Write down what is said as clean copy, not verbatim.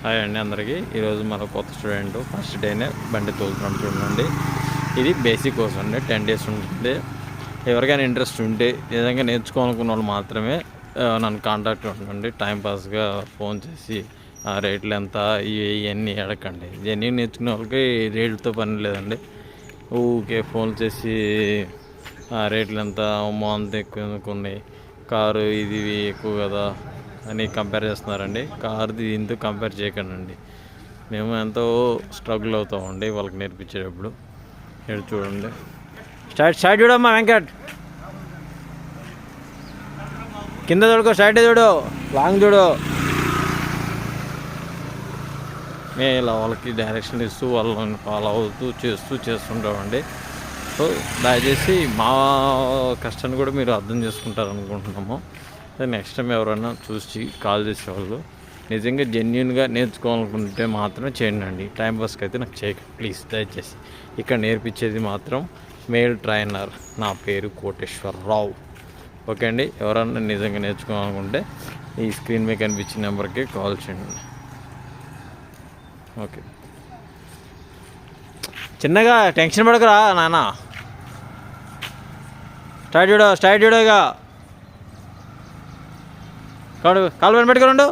Hi అండి అందరికీ. ఈరోజు మన కొత్త స్టూడెంట్ ఫస్ట్ డేనే బండి తోలుతున్నాం చూడండి. ఇది బేసిక్ కోర్స్ అండి, 10 days ఉంటుంది. ఎవరికైనా ఇంట్రెస్ట్ ఉంటే నిజంగా నేర్చుకోవాలనుకున్న వాళ్ళు మాత్రమే నన్ను కాంటాక్ట్ ఉండండి. టైంపాస్గా ఫోన్ చేసి రేట్లు ఎంత ఇవన్నీ అడగండి. జెన్యూన్ నేర్చుకునే వాళ్ళకి రేట్లతో పని లేదండి. ఊకే ఫోన్ చేసి రేట్లు ఎంత, అంత ఎక్కువ కొన్ని కారు ఇది ఎక్కువ కదా అని కంపేర్ చేస్తున్నారండి. కార్ది ఇందుకు కంపేర్ చేయకండి. మేము ఎంతో స్ట్రగుల్ అవుతామండి వాళ్ళకి నేర్పించేటప్పుడు. ఇక్కడ చూడండి, స్టార్ట్ చూడమ్మా వెంకట్, కింద చూడుకో, స్టార్ట్ చూడు, లాంగ్ చూడు. మేము ఇలా వాళ్ళకి డైరెక్షన్ ఇస్తూ వాళ్ళని ఫాలో అవుతూ చేస్తుంటామండి. సో దయచేసి మా కష్టాన్ని కూడా మీరు అర్థం చేసుకుంటారు అనుకుంటున్నాము. నెక్స్ట్ టైం ఎవరైనా చూసి కాల్ చేసేవాళ్ళు నిజంగా జెన్యున్గా నేర్చుకోవాలనుకుంటే మాత్రమే చేయండి. టైంపాస్కి అయితే నాకు చేయకండి ప్లీజ్, దయచేసి. ఇక్కడ నేర్పించేది మాత్రం మేల్ ట్రైనర్. నా పేరు కోటేశ్వరరావు. ఓకే అండి, ఎవరన్నా నిజంగా నేర్చుకోవాలనుకుంటే ఈ స్క్రీన్ మీద కనిపించిన నెంబర్కి కాల్ చేయండి. ఓకే, చిన్నగా టెన్షన్ పడకరా నాన్న. స్టార్ట్ చూడగా కాలు పెట్టుకోండు.